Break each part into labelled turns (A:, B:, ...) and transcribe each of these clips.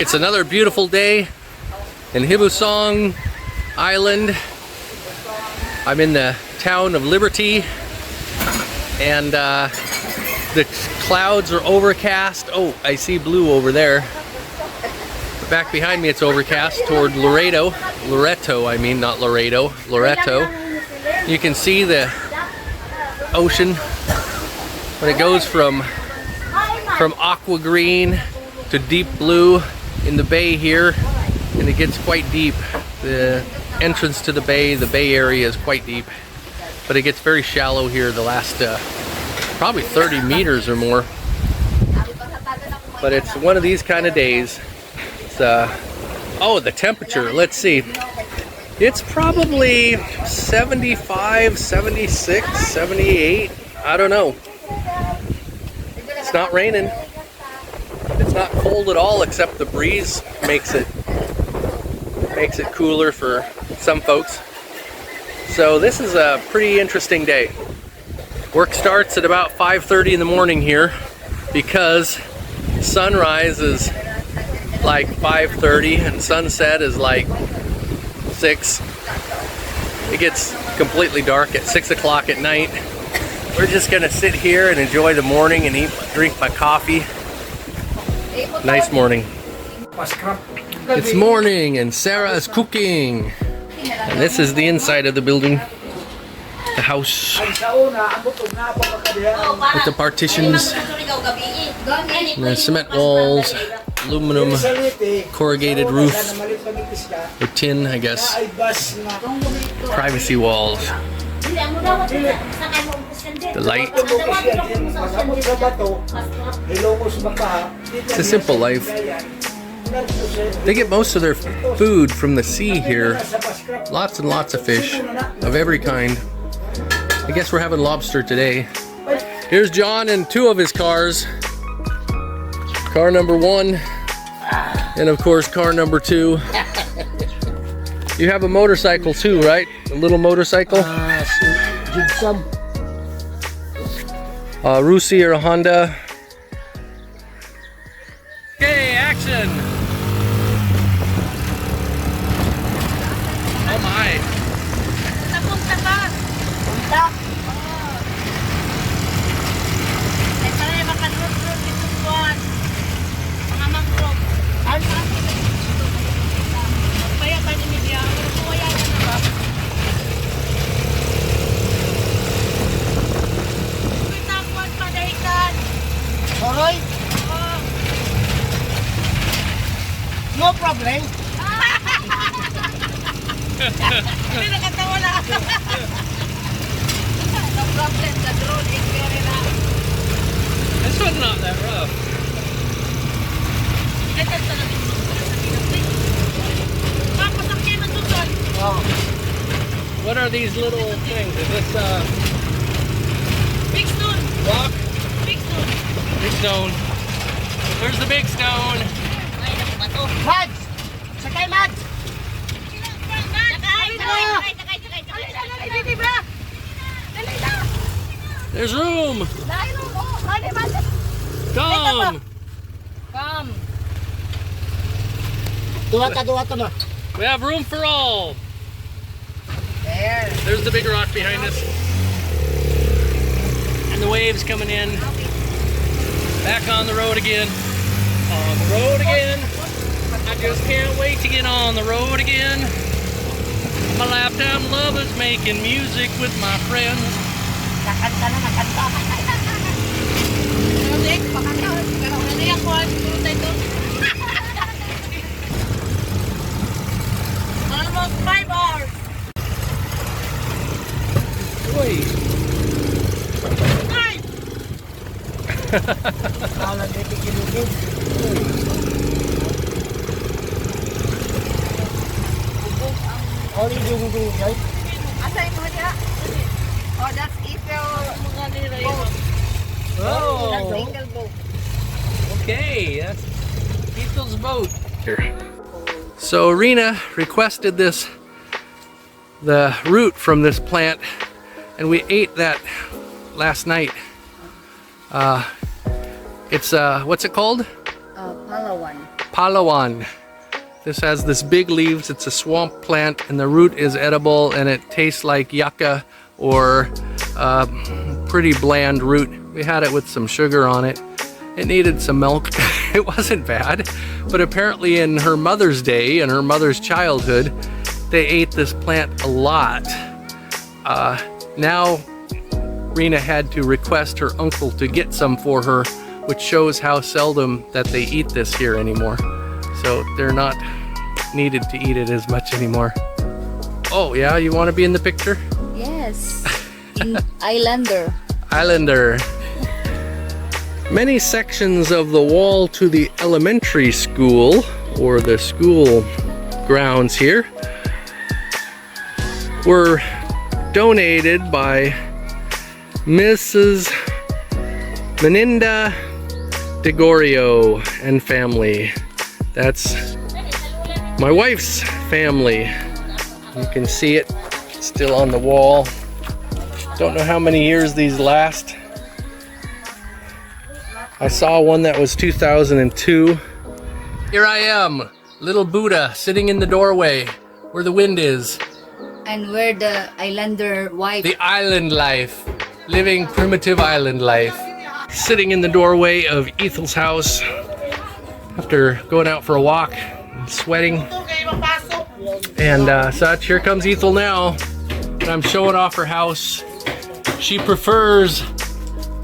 A: It's another beautiful day in Hibusong Island. I'm in the town of Liberty, and the clouds are overcast. Oh, I see blue over there. Back behind me it's overcast toward Loreto, I mean, not Laredo, Loreto. You can see the ocean when it goes from aqua green to deep blue in the bay here, and it gets quite deep. The entrance to the bay area is quite deep, but it gets very shallow here the last probably 30 meters or more. But it's one of these kind of days. It's oh, the temperature, let's see. It's probably 75, 76, 78, I don't know. It's not raining. It's not cold at all, except the breeze makes it cooler for some folks. So this is a pretty interesting day. Work starts at about 5:30 in the morning here because sunrise is like 5:30 and sunset is like 6. It gets completely dark at 6 o'clock at night. We're just gonna sit here and enjoy the morning and drink my coffee. Nice morning. It's morning and Sarah is cooking. And this is the inside of the building. The house. With the partitions. And the cement walls. Aluminum corrugated roof. Or tin, I guess. Privacy walls. The light. It's a simple life. They get most of their food from the sea here. Lots and lots of fish of every kind. I guess we're having lobster today. Here's John and 2 of his cars. Car number 1 and of course car number 2. You have a motorcycle too, right? A little motorcycle? Rusi or a Honda. Okay, action! Oh my!
B: No problem.
C: Hindi nakatawa na. No problem, the road is very rough.
A: This one's not that rough. What are these little things? Is this
C: Big stone.
A: rock?
C: Big stone.
A: Big stone. There's the big stone.
B: Mads! Sakay, Mads!
A: There's room. Come.
C: Come.
B: Duwa na.
A: We have room for all.
B: There.
A: There's the big rock behind us. And the waves coming in. Back on the road again. On the road again. I just can't wait to get on the road again. My lifetime love is making music with my friends.
B: Nakanta na, nakanta.
C: Almost 5 hours.
A: Wait.
B: Alam na tikinugin. Only dung right?
C: Asa yung mga dira? Oh, that's Eiffel boat.
A: Oh.
C: That's single boat.
A: Okay, that's Ethel's boat. Here. So Rena requested the root from this plant, and we ate that last night. It's what's it called?
C: Palawan.
A: Palawan. This has this big leaves. It's a swamp plant, and the root is edible, and it tastes like yucca or pretty bland root. We had it with some sugar on it. It needed some milk. It wasn't bad, but apparently in her mother's day and her mother's childhood, they ate this plant a lot. Now Rena had to request her uncle to get some for her, which shows how seldom that they eat this here anymore. So they're not needed to eat it as much anymore. Oh yeah, you want to be in the picture?
C: Yes. In Islander.
A: Islander. Many sections of the wall to the elementary school, or the school grounds here, were donated by Mrs. Meninda DeGorio and family. That's my wife's family. You can see it still on the wall. Don't know how many years these last. I saw one that was 2002. Here I am, little Buddha, sitting in the doorway where the wind is.
C: And where the Islander wife.
A: The island life, living primitive island life. Sitting in the doorway of Ethel's house after going out for a walk and sweating and such. Here comes Ethel now, and I'm showing off her house. She prefers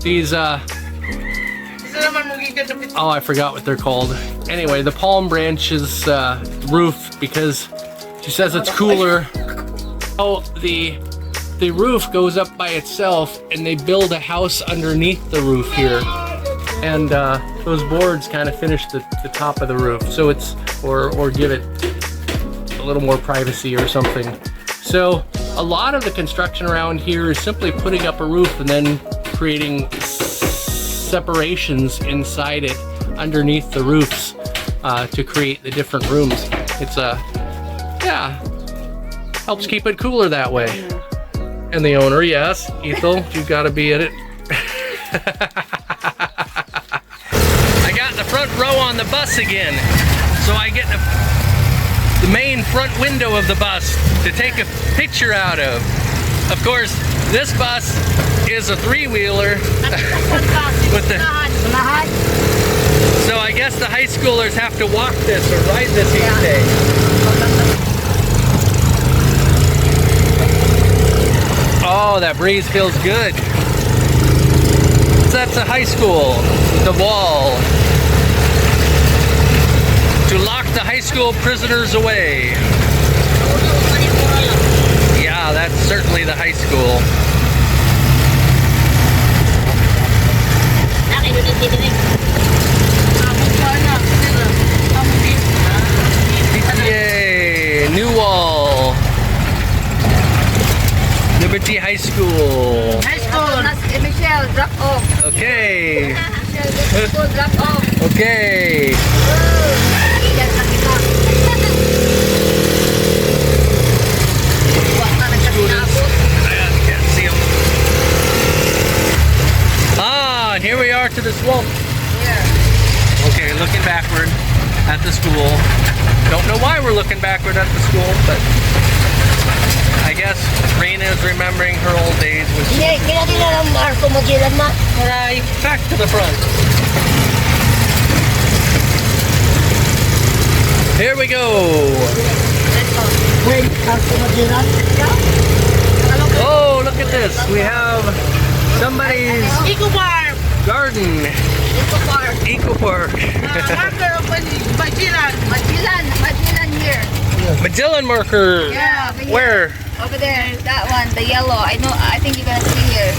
A: these oh, I forgot what they're called. Anyway, the palm branches roof, because she says it's cooler. Oh, the roof goes up by itself, and they build a house underneath the roof here, and those boards kind of finish the top of the roof, so it's or give it a little more privacy or something. So a lot of the construction around here is simply putting up a roof and then creating separations inside it underneath the roofs to create the different rooms. It's yeah, helps keep it cooler that way. And the owner, yes, Ethel, you've got to be in it. I got the front row on the bus again, so I get the main front window of the bus to take a picture out of. Of course, this bus is a three-wheeler with the. So I guess the high schoolers have to walk this or ride this each day. Oh, that breeze feels good. So that's a high school, the wall. To lock the high school prisoners away. Yeah, that's certainly the high school. Yay, new wall. Liberty High School.
C: High school. Michelle, drop off.
A: Okay.
C: Michelle, drop off.
A: Okay. Can't see them. Ah, and here we are to the swamp. Okay, looking backward at the school. Don't know why we're looking backward at the school, but I guess Rena is remembering her old days when she back to the front. Here we go. Oh, look at this. We have somebody's garden. Eco Park.
C: Magellan here.
A: Magellan marker.
C: Yeah.
A: Where?
C: Over there, that one, the yellow. I think you're gonna see here.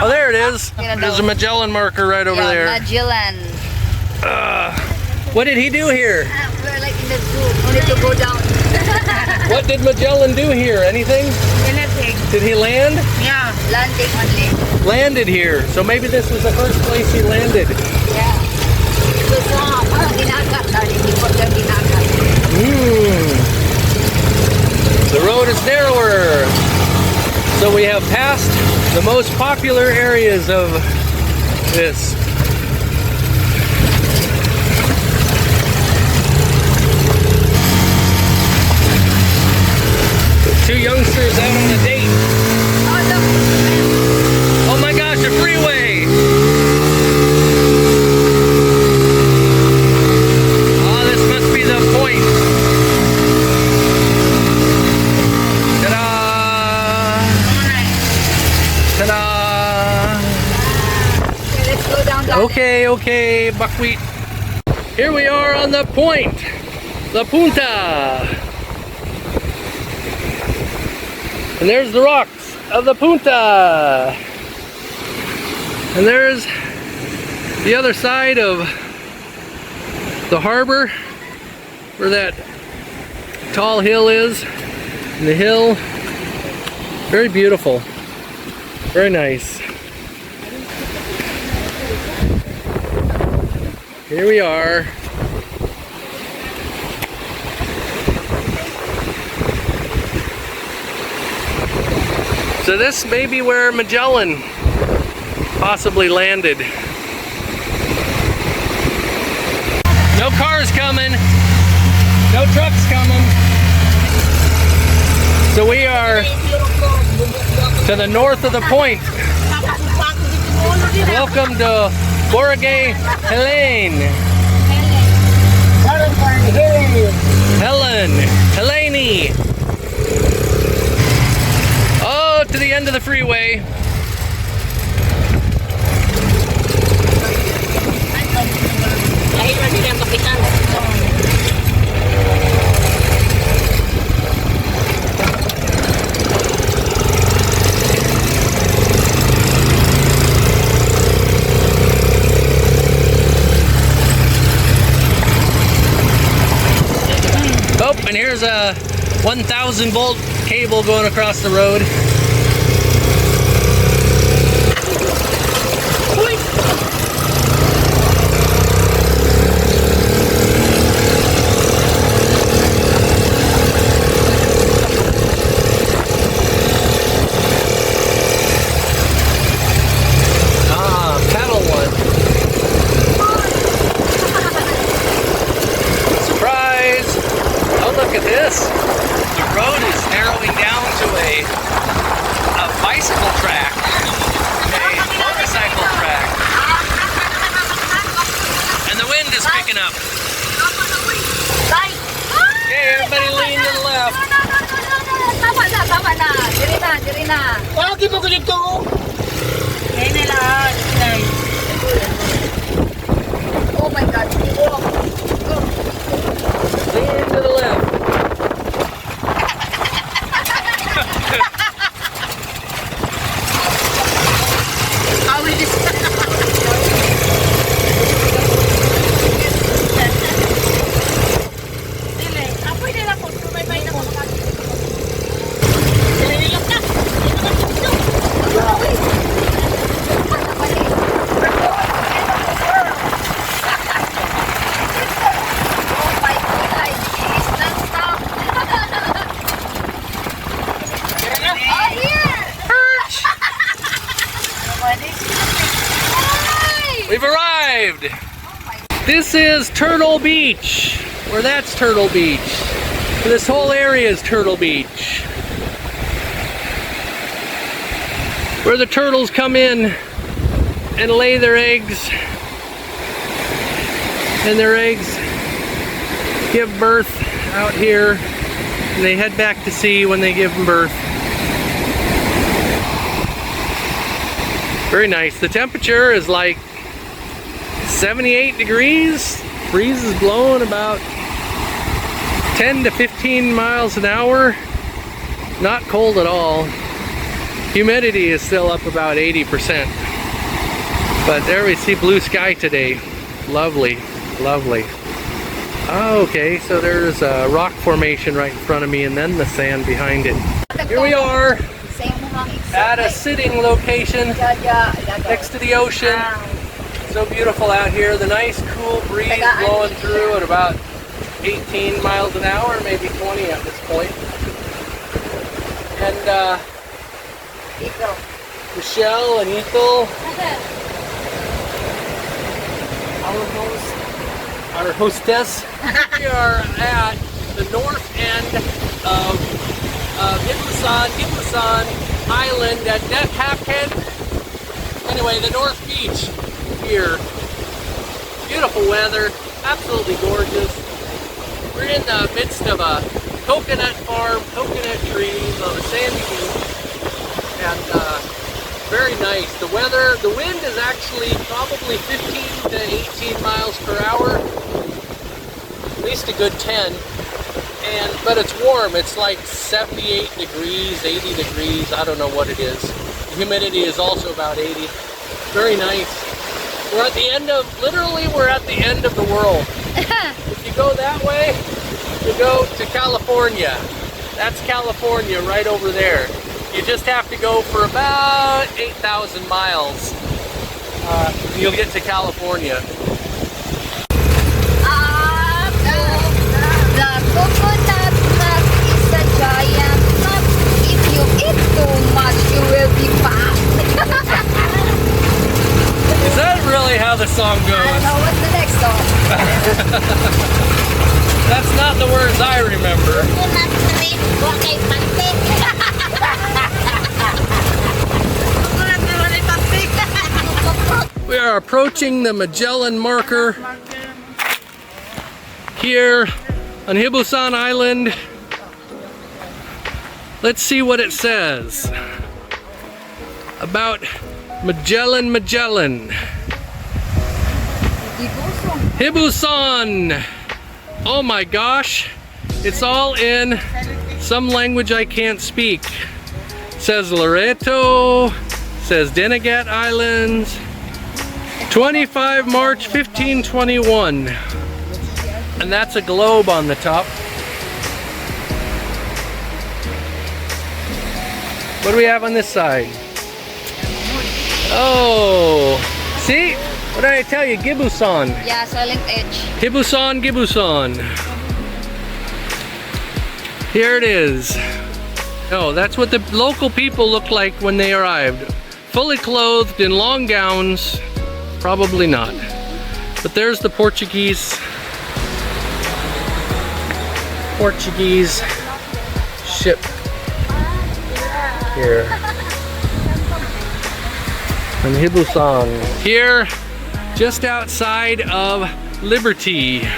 A: Oh, there it is. There's a Magellan marker right over there.
C: Magellan.
A: What did he do here?
C: We're like in the zoo. Only to go down.
A: What did Magellan do here? Anything?
C: Anything.
A: Did he land?
C: Yeah. Landing only.
A: Landed here. So maybe this was the first place he landed.
C: Yeah. So, Dinagat, darling. He put their Dinagat.
A: The road is narrower. So we have passed the most popular areas of Okay, buckwheat. Here we are on the point, La Punta. And there's the rocks of the Punta. And there's the other side of the harbor where that tall hill is. And the hill, very beautiful, very nice. Here we are. So this may be where Magellan possibly landed. No cars coming, no trucks coming. So we are to the north of the point. Welcome to Boracay, Helene. Helene. Oh, to the end of the freeway. Oh, and here's a 1,000 volt cable going across the road. Pedal one. Surprise! Oh, look at this. The road is narrowing down to a bicycle track, a motorcycle track. And the wind is picking up. Okay, everybody lean to the left.
C: Tama na. Diri na.
B: Bakit mo ganito? Kaya lahat.
C: Oh my God.
A: Lean to the left.
C: How will this? Dili. Apoy nila po. May na po.
A: We've arrived. This is Turtle Beach, or that's Turtle Beach. This whole area is Turtle Beach, where the turtles come in and lay their eggs, and their eggs give birth out here, and they head back to sea when they give them birth. Very nice. The temperature is like 78 degrees. Breeze is blowing about 10 to 15 miles an hour. Not cold at all. Humidity is still up about 80%. But there we see blue sky today. Lovely, lovely. Oh, okay, so there's a rock formation right in front of me and then the sand behind it. Here we are at a sitting location next to the ocean. So beautiful out here. The nice cool breeze blowing through at about 18 miles an hour, maybe 20 at this point. And Michelle and Ethel, our hostess. We are at the north end of Hibusong Island at Dinagat. Anyway, the North Beach here. Beautiful weather, absolutely gorgeous. We're in the midst of a coconut farm, coconut trees on a sandy beach, and Very nice. The weather, the wind is actually probably 15 to 18 miles per hour. At least a good 10. But it's warm. It's like 78 degrees, 80 degrees. I don't know what it is. The humidity is also about 80. Very nice. We're at the end of, literally we're at the end of the world. If you go that way, you go to California. That's California right over there. You just have to go for about 8,000 miles. You'll get to California.
C: The coconut nut is a giant nut. If you eat too much, you will be fat.
A: Is that really how the song
C: I
A: goes?
C: don't know what's the next song.
A: That's not the words I remember. We are approaching the Magellan marker here on Hibusong Island. Let's see what it says about Magellan. Hibusong. Oh my gosh. It's all in some language I can't speak. It says Loreto, says Dinagat Islands. 25 March 1521. And that's a globe on the top. What do we have on this side? Oh, see? What did I tell you? Hibusong.
C: Yeah, silent H.
A: Hibusong. Here it is. Oh, that's what the local people looked like when they arrived. Fully clothed in long gowns. Probably not. But there's the Portuguese ship here. And Hibusong. Here, just outside of Liberty.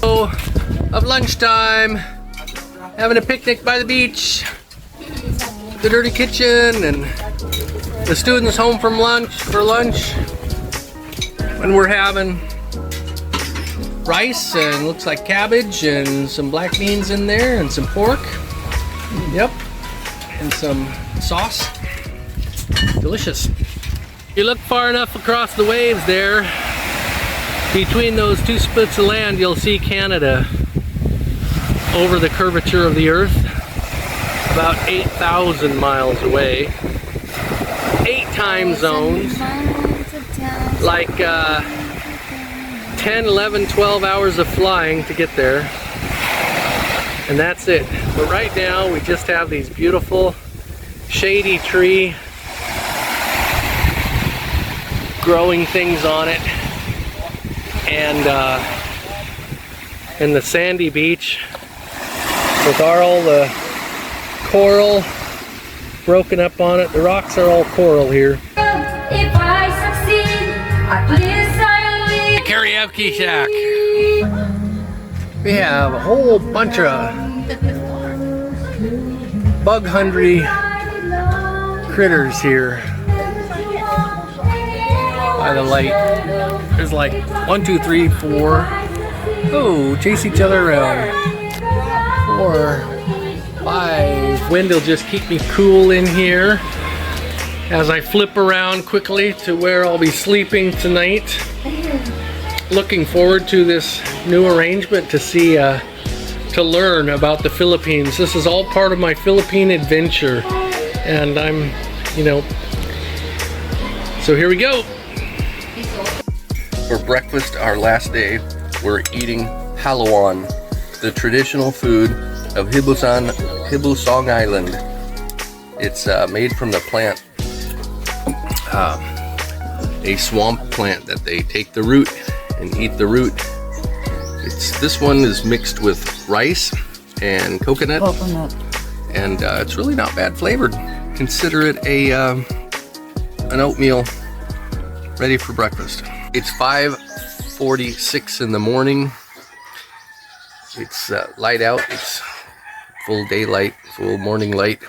A: So, of lunchtime, having a picnic by the beach, the dirty kitchen, and the students home from lunch, and we're having rice and looks like cabbage and some black beans in there and some pork. Yep, and some sauce. Delicious. You look far enough across the waves there, between those two splits of land, you'll see Canada over the curvature of the earth, about 8,000 miles away. 8 time zones, like 10, 11, 12 hours of flying to get there. And that's it. But right now we just have these beautiful shady tree growing things on it, and the sandy beach with all the coral broken up on it. The rocks are all coral here.
D: If I succeed, at least I'll leave.
A: Karaoke shack. We have a whole bunch of bug hungry critters here by the lake. There's like 1, 2, 3, 4. Oh, chase each other around. 4, 5. Wind will just keep me cool in here as I flip around quickly to where I'll be sleeping tonight. Looking forward to this new arrangement to see, to learn about the Philippines. This is all part of my Philippine adventure, and I'm, so here we go. For breakfast, our last day, we're eating halawan, the traditional food of Hibusong Island. It's made from the plant, a swamp plant that they take the root and eat the root. This one is mixed with rice and coconut. And it's really not bad flavored. Consider it an oatmeal ready for breakfast. It's 5:46 in the morning. It's light out. It's full daylight, full morning light.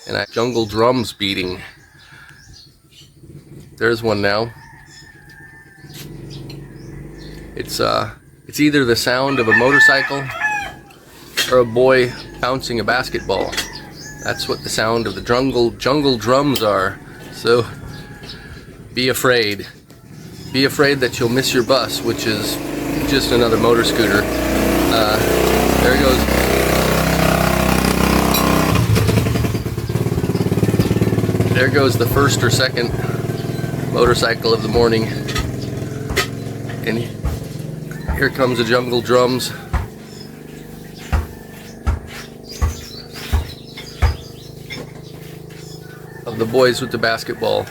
A: and I jungle drums beating. There's one now. It's either the sound of a motorcycle or a boy bouncing a basketball. That's what the sound of the jungle drums are. So be afraid. Be afraid that you'll miss your bus, which is just another motor scooter. There it goes. There goes the first or second motorcycle of the morning. And here comes the jungle drums. Of the boys with the basketball.